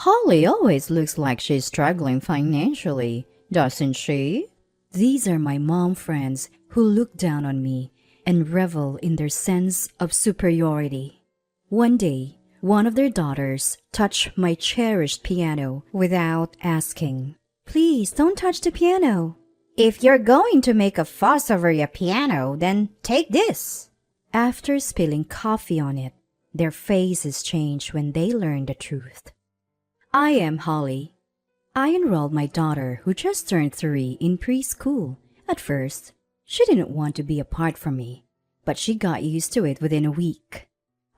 Holly always looks like she's struggling financially, doesn't she? These are my mom friends who look down on me and revel in their sense of superiority. One day, one of their daughters touched my cherished piano without asking. Please don't touch the piano. If you're going to make a fuss over your piano, then take this. After spilling coffee on it, their faces changed when they learned the truth. I am Holly. I enrolled my daughter, who just turned 3, in preschool. At first, she didn't want to be apart from me, but she got used to it within a week.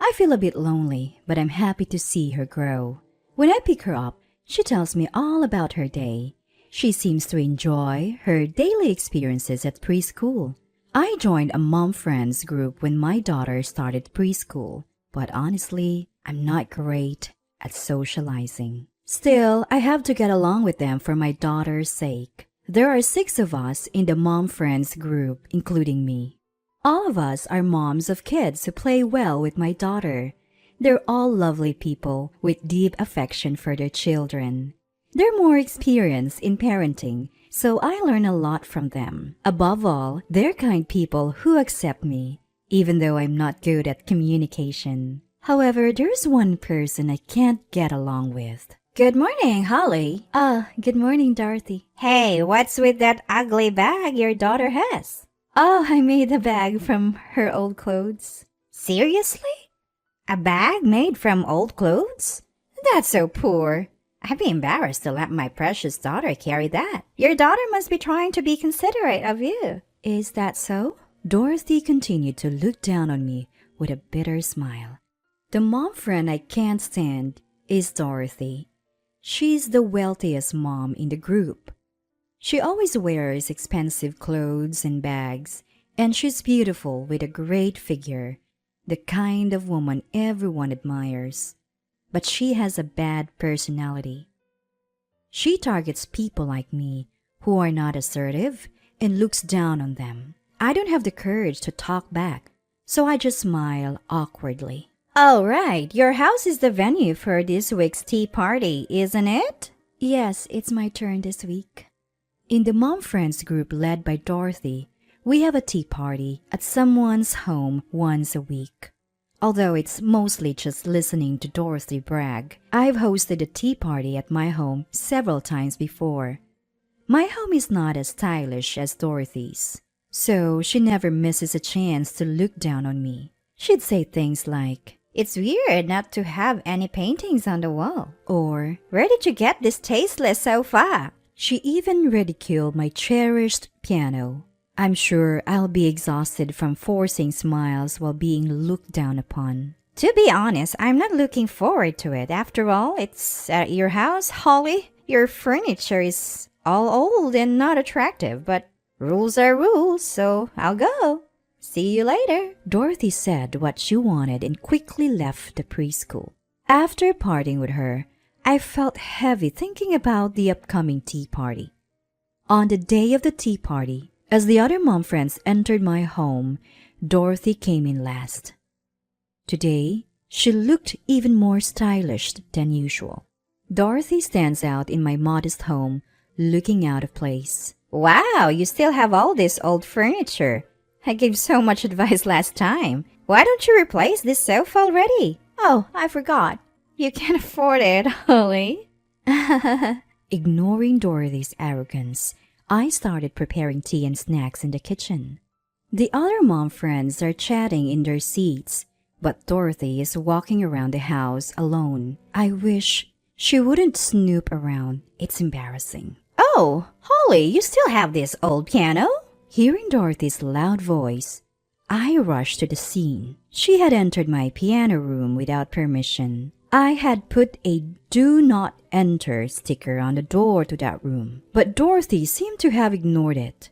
I feel a bit lonely, but I'm happy to see her grow. When I pick her up, she tells me all about her day. She seems to enjoy her daily experiences at preschool. I joined a mom friends group when my daughter started preschool, but honestly, I'm not great at socializing. Still, I have to get along with them for my daughter's sake. There are 6 of us in the mom friends group, including me. All of us are moms of kids who play well with my daughter. They're all lovely people with deep affection for their children. They're more experienced in parenting, so I learn a lot from them. Above all, they're kind people who accept me, even though I'm not good at communication. However, there's one person I can't get along with. Good morning, Holly. Good morning, Dorothy. Hey, what's with that ugly bag your daughter has? Oh, I made the bag from her old clothes. Seriously? A bag made from old clothes? That's so poor. I'd be embarrassed to let my precious daughter carry that. Your daughter must be trying to be considerate of you. Is that so? Dorothy continued to look down on me with a bitter smile. The mom friend I can't stand is Dorothy. She's the wealthiest mom in the group. She always wears expensive clothes and bags, and she's beautiful with a great figure, the kind of woman everyone admires. But she has a bad personality. She targets people like me who are not assertive and looks down on them. I don't have the courage to talk back, so I just smile awkwardly. All right, your house is the venue for this week's tea party, isn't it? Yes, it's my turn this week. In the mom friends group led by Dorothy, we have a tea party at someone's home once a week. Although it's mostly just listening to Dorothy brag, I've hosted a tea party at my home several times before. My home is not as stylish as Dorothy's, so she never misses a chance to look down on me. She'd say things like, "It's weird not to have any paintings on the wall." Or, "Where did you get this tasteless sofa?" She even ridiculed my cherished piano. I'm sure I'll be exhausted from forcing smiles while being looked down upon. To be honest, I'm not looking forward to it. After all, it's at your house, Holly. Your furniture is all old and not attractive, but rules are rules, so I'll go. See you later. Dorothy said what she wanted and quickly left the preschool. After parting with her, I felt heavy thinking about the upcoming tea party. On the day of the tea party, as the other mom friends entered my home, Dorothy came in last. Today, she looked even more stylish than usual. Dorothy stands out in my modest home, looking out of place. Wow, you still have all this old furniture. I gave so much advice last time. Why don't you replace this sofa already? Oh, I forgot. You can't afford it, Holly. Ignoring Dorothy's arrogance, I started preparing tea and snacks in the kitchen. The other mom friends are chatting in their seats, but Dorothy is walking around the house alone. I wish she wouldn't snoop around. It's embarrassing. Oh, Holly, you still have this old piano? Hearing Dorothy's loud voice, I rushed to the scene. She had entered my piano room without permission. I had put a "Do Not Enter" sticker on the door to that room, but Dorothy seemed to have ignored it.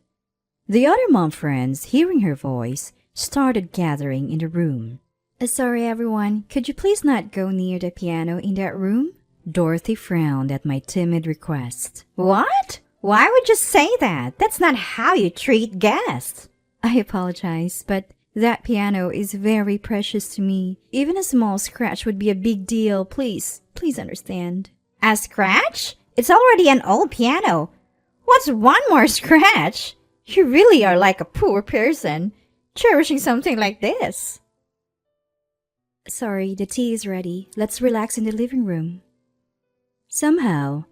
The other mom friends, hearing her voice, started gathering in the room. Sorry everyone, could you please not go near the piano in that room? Dorothy frowned at my timid request. What? Why would you say that? That's not how you treat guests. I apologize, but that piano is very precious to me. Even a small scratch would be a big deal. Please understand. A scratch? It's already an old piano. What's one more scratch? You really are like a poor person, cherishing something like this. Sorry, the tea is ready. Let's relax in the living room. Somehow,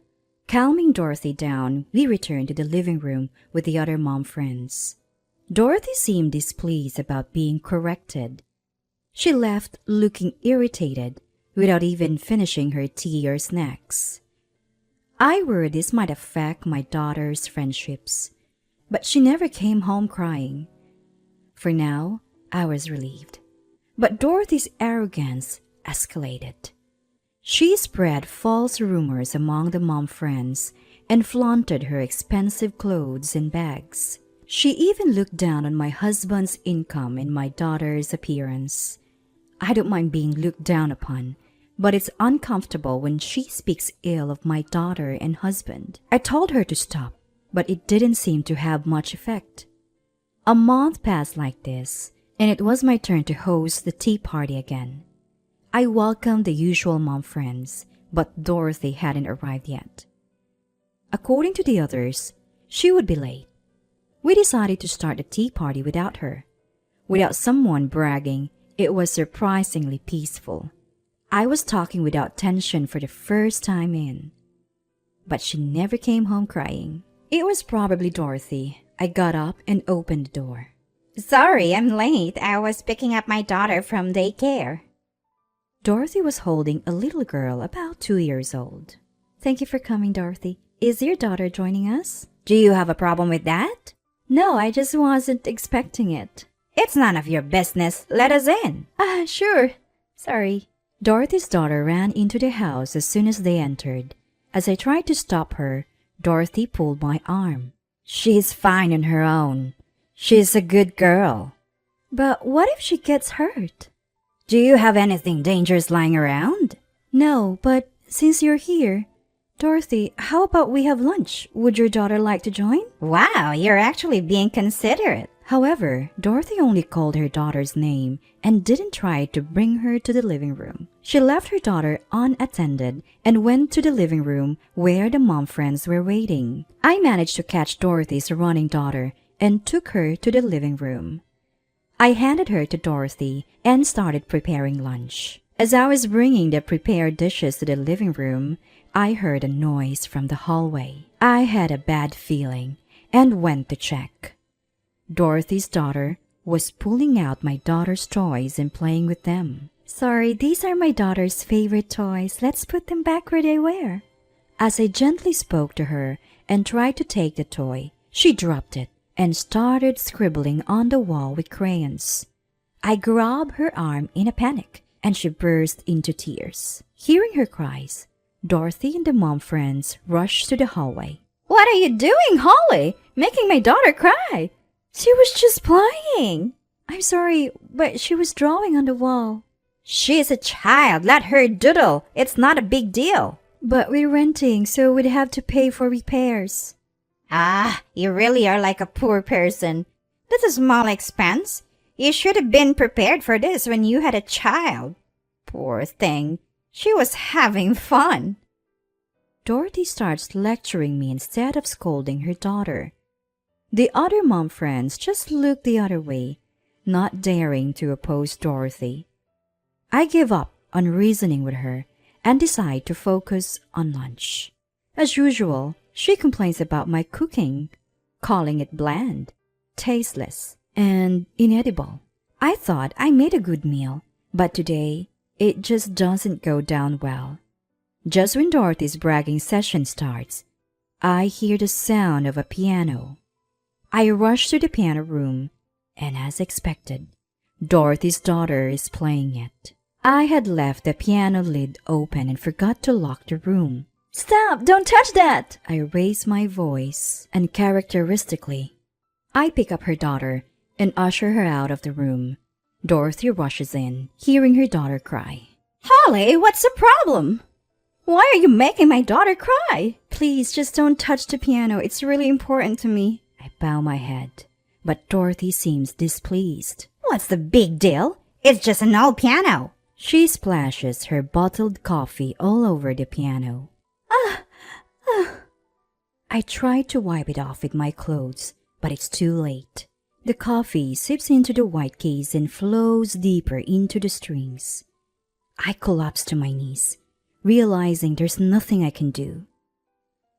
calming Dorothy down, we returned to the living room with the other mom friends. Dorothy seemed displeased about being corrected. She left looking irritated without even finishing her tea or snacks. I worried this might affect my daughter's friendships, but she never came home crying. For now, I was relieved. But Dorothy's arrogance escalated. She spread false rumors among the mom friends and flaunted her expensive clothes and bags. She even looked down on my husband's income and my daughter's appearance. I don't mind being looked down upon, but it's uncomfortable when she speaks ill of my daughter and husband. I told her to stop, but it didn't seem to have much effect. A month passed like this, and it was my turn to host the tea party again. I welcomed the usual mom friends, but Dorothy hadn't arrived yet. According to the others, she would be late. We decided to start the tea party without her. Without someone bragging, it was surprisingly peaceful. I was talking without tension for the first time in. But she never came home crying. It was probably Dorothy. I got up and opened the door. Sorry, I'm late. I was picking up my daughter from daycare. Dorothy was holding a little girl about 2 years old. Thank you for coming, Dorothy. Is your daughter joining us? Do you have a problem with that? No, I just wasn't expecting it. It's none of your business. Let us in. Sure. Sorry. Dorothy's daughter ran into the house as soon as they entered. As I tried to stop her, Dorothy pulled my arm. She's fine on her own. She's a good girl. But what if she gets hurt? Do you have anything dangerous lying around? No, but since you're here, Dorothy, how about we have lunch? Would your daughter like to join? Wow, you're actually being considerate. However, Dorothy only called her daughter's name and didn't try to bring her to the living room. She left her daughter unattended and went to the living room where the mom friends were waiting. I managed to catch Dorothy's running daughter and took her to the living room. I handed her to Dorothy and started preparing lunch. As I was bringing the prepared dishes to the living room, I heard a noise from the hallway. I had a bad feeling and went to check. Dorothy's daughter was pulling out my daughter's toys and playing with them. Sorry, these are my daughter's favorite toys. Let's put them back where they were. As I gently spoke to her and tried to take the toy, she dropped it and started scribbling on the wall with crayons. I grabbed her arm in a panic, and she burst into tears. Hearing her cries, Dorothy and the mom friends rushed to the hallway. What are you doing, Holly? Making my daughter cry. She was just playing. I'm sorry, but she was drawing on the wall. She's a child. Let her doodle. It's not a big deal. But we're renting, so we'd have to pay for repairs. You really are like a poor person. That's a small expense. You should have been prepared for this when you had a child. Poor thing. She was having fun. Dorothy starts lecturing me instead of scolding her daughter. The other mom friends just looked the other way, not daring to oppose Dorothy. I give up on reasoning with her and decide to focus on lunch. As usual, she complains about my cooking, calling it bland, tasteless, and inedible. I thought I made a good meal, but today it just doesn't go down well. Just when Dorothy's bragging session starts, I hear the sound of a piano. I rush to the piano room, and as expected, Dorothy's daughter is playing it. I had left the piano lid open and forgot to lock the room. Stop! Don't touch that! I raise my voice, and characteristically, I pick up her daughter and usher her out of the room. Dorothy rushes in, hearing her daughter cry. Holly, what's the problem? Why are you making my daughter cry? Please, just don't touch the piano. It's really important to me. I bow my head, but Dorothy seems displeased. What's the big deal? It's just an old piano. She splashes her bottled coffee all over the piano. I try to wipe it off with my clothes, but it's too late. The coffee seeps into the white case and flows deeper into the strings. I collapse to my knees, realizing there's nothing I can do.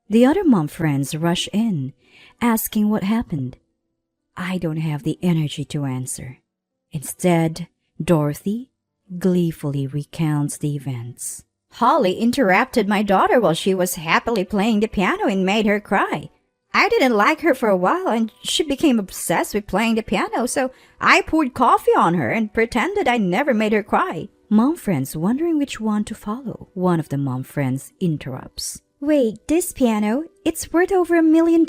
The other mom friends rush in, asking what happened. I don't have the energy to answer. Instead, Dorothy gleefully recounts the events. Holly interrupted my daughter while she was happily playing the piano and made her cry. I didn't like her for a while and she became obsessed with playing the piano, so I poured coffee on her and pretended I never made her cry. Mom friends wondering which one to follow. One of the mom friends interrupts. Wait, this piano, it's worth over $1 million.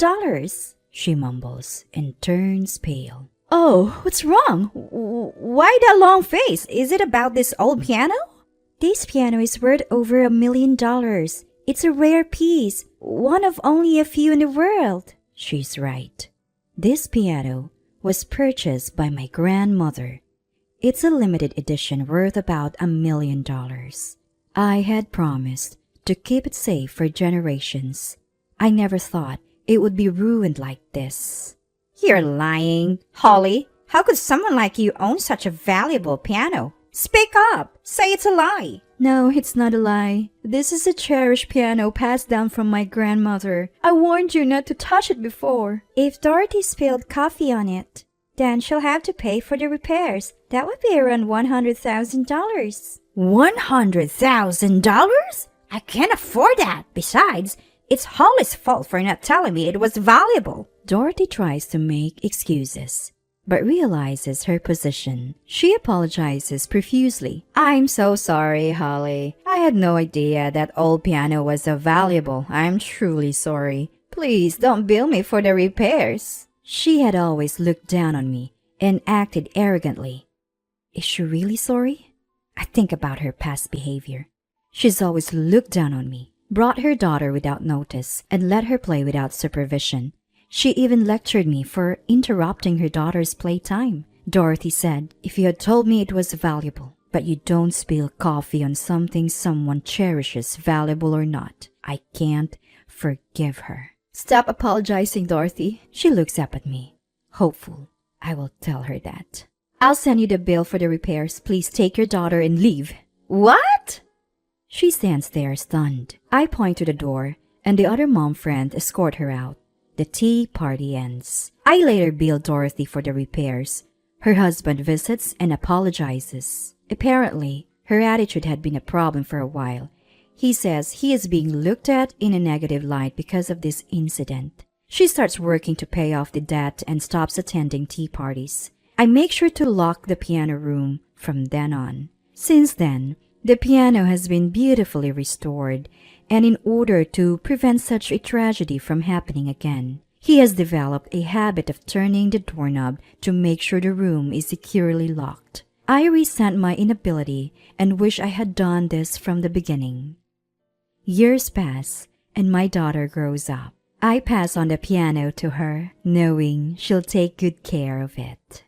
She mumbles and turns pale. Oh, what's wrong? Why that long face? Is it about this old piano? This piano is worth over $1 million. It's a rare piece, one of only a few in the world. She's right. This piano was purchased by my grandmother. It's a limited edition worth about $1 million. I had promised to keep it safe for generations. I never thought it would be ruined like this. You're lying. Holly, how could someone like you own such a valuable piano? Speak up. Say it's a lie. No, it's not a lie. This is a cherished piano passed down from my grandmother. I warned you not to touch it before. If Dorothy spilled coffee on it, then she'll have to pay for the repairs. That would be around $100,000. $100,000? I can't afford that. Besides, it's Holly's fault for not telling me it was valuable. Dorothy tries to make excuses, but realizes her position. She apologizes profusely. I'm so sorry, Holly. I had no idea that old piano was so valuable. I'm truly sorry. Please don't bill me for the repairs. She had always looked down on me and acted arrogantly. Is she really sorry? I think about her past behavior. She's always looked down on me, brought her daughter without notice, and let her play without supervision. She even lectured me for interrupting her daughter's playtime. Dorothy said, if you had told me it was valuable, but you don't spill coffee on something someone cherishes, valuable or not, I can't forgive her. Stop apologizing, Dorothy. She looks up at me, hopeful I will tell her that. I'll send you the bill for the repairs. Please take your daughter and leave. What? She stands there stunned. I point to the door, and the other mom friend escort her out. The tea party ends. I later bill Dorothy for the repairs. Her husband visits and apologizes. Apparently, her attitude had been a problem for a while. He says he is being looked at in a negative light because of this incident. She starts working to pay off the debt and stops attending tea parties. I make sure to lock the piano room from then on. Since then, the piano has been beautifully restored, and in order to prevent such a tragedy from happening again, he has developed a habit of turning the doorknob to make sure the room is securely locked. I resent my inability and wish I had done this from the beginning. Years pass, and my daughter grows up. I pass on the piano to her, knowing she'll take good care of it.